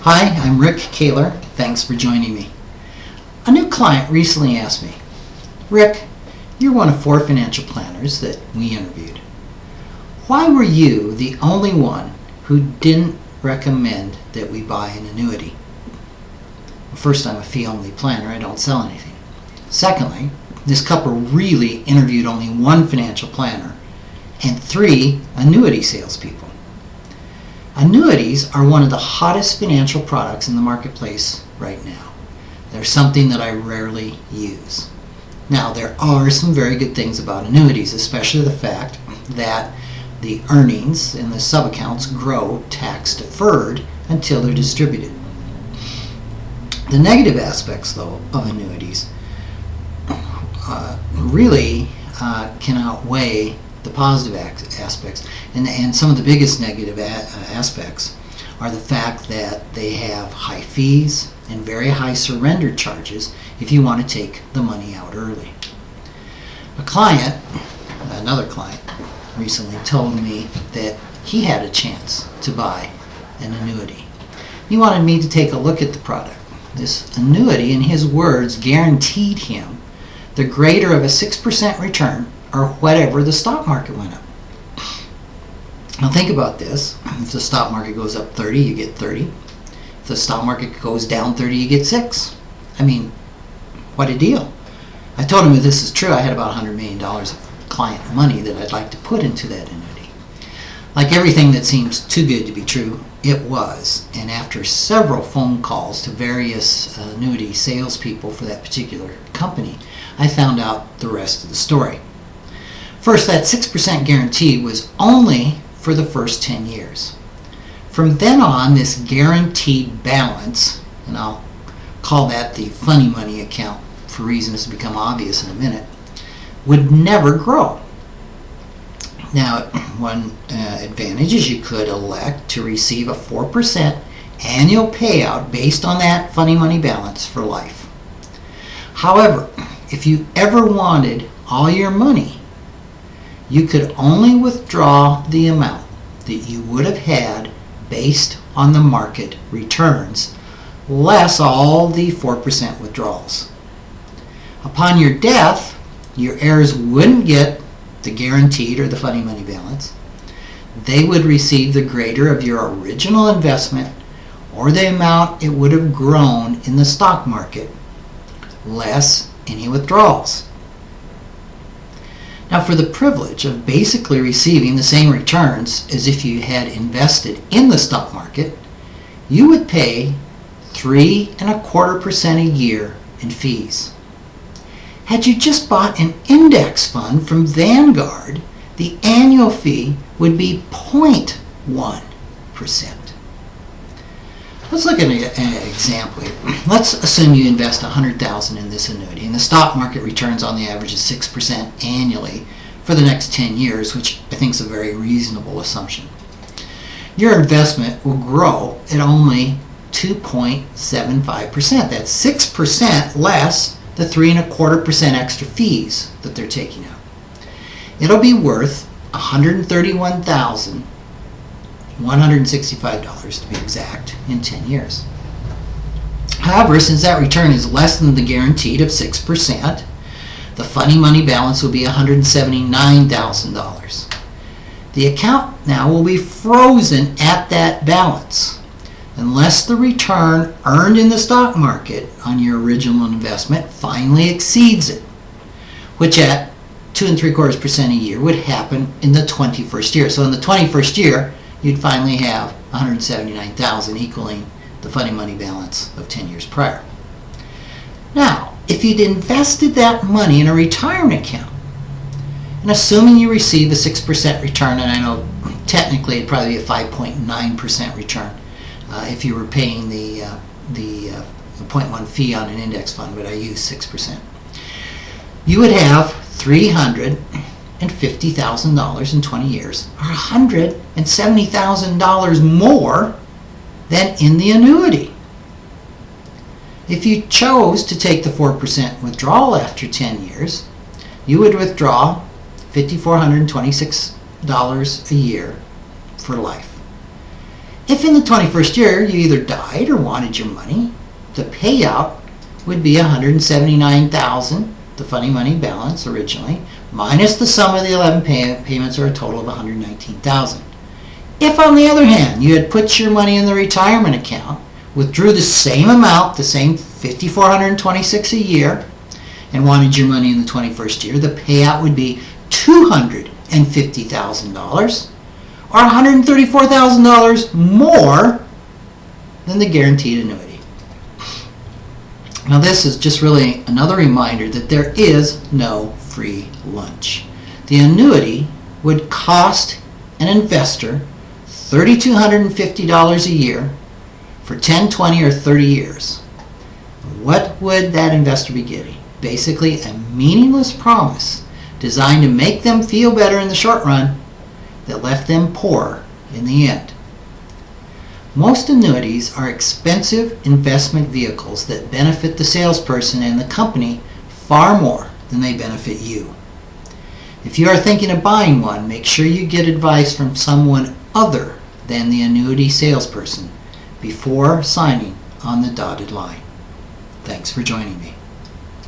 Hi, I'm Rick Kahler. Thanks for joining me. A new client recently asked me, Rick, you're one of 4 financial planners that we interviewed. Why were you the only one who didn't recommend that we buy an annuity? Well, first, I'm a fee-only planner. I don't sell anything. Secondly, this couple really interviewed only 1 financial planner and 3 annuity salespeople. Annuities are one of the hottest financial products in the marketplace right now. They're something that I rarely use. Now, there are some very good things about annuities, especially the fact that the earnings in the sub-accounts grow tax-deferred until they're distributed. The negative aspects, though, of annuities really can outweigh the positive aspects, and some of the biggest negative aspects are the fact that they have high fees and very high surrender charges if you want to take the money out early. Another client recently told me that he had a chance to buy an annuity. He wanted me to take a look at the product. This annuity, in his words, guaranteed him the greater of a 6% return or whatever the stock market went up. Now think about this. If the stock market goes up 30, you get 30. If the stock market goes down 30, you get 6. I mean, what a deal. I told him if this is true, I had about $100 million of client money that I'd like to put into that annuity. Like everything that seems too good to be true, it was. And after several phone calls to various annuity salespeople for that particular company, I found out the rest of the story. First, that 6% guarantee was only for the first 10 years. From then on, this guaranteed balance, and I'll call that the funny money account for reasons to become obvious in a minute, would never grow. Now, one advantage is you could elect to receive a 4% annual payout based on that funny money balance for life. However, if you ever wanted all your money, you could only withdraw the amount that you would have had based on the market returns, less all the 4% withdrawals. Upon your death, your heirs wouldn't get the guaranteed or the funny money balance. They would receive the greater of your original investment or the amount it would have grown in the stock market, less any withdrawals. Now, for the privilege of basically receiving the same returns as if you had invested in the stock market, you would pay 3.25% a year in fees. Had you just bought an index fund from Vanguard, the annual fee would be 0.1%. Let's look at an example here. Let's assume you invest $100,000 in this annuity, and the stock market returns on the average of 6% annually for the next 10 years, which I think is a very reasonable assumption. Your investment will grow at only 2.75%. That's 6% less the 3.25% extra fees that they're taking out. It'll be worth $131,165 to be exact in 10 years. However, since that return is less than the guaranteed of 6%, the funny money balance will be $179,000. The account now will be frozen at that balance unless the return earned in the stock market on your original investment finally exceeds it, which at 2.75% a year would happen in the 21st year. So in the 21st year, you'd finally have $179,000 equaling the funny money balance of 10 years prior. Now, if you'd invested that money in a retirement account, and assuming you receive a 6% return, and I know technically it'd probably be a 5.9% return if you were paying the 0.1 fee on an index fund, but I use 6%, you would have $350,000 in 20 years, or $170,000 more than in the annuity. If you chose to take the 4% withdrawal after 10 years, you would withdraw $5,426 a year for life. If in the 21st year you either died or wanted your money, the payout would be $179,000, the funny money balance originally, minus the sum of the 11 payments, or a total of $119,000. If, on the other hand, you had put your money in the retirement account, withdrew the same amount, the same $5,426 a year, and wanted your money in the 21st year, the payout would be $250,000, or $134,000 more than the guaranteed annuity. Now this is just really another reminder that there is no free lunch. The annuity would cost an investor $3,250 a year for 10, 20, or 30 years. What would that investor be getting? Basically a meaningless promise designed to make them feel better in the short run that left them poor in the end. Most annuities are expensive investment vehicles that benefit the salesperson and the company far more than they benefit you. If you are thinking of buying one, make sure you get advice from someone other than the annuity salesperson before signing on the dotted line. Thanks for joining me.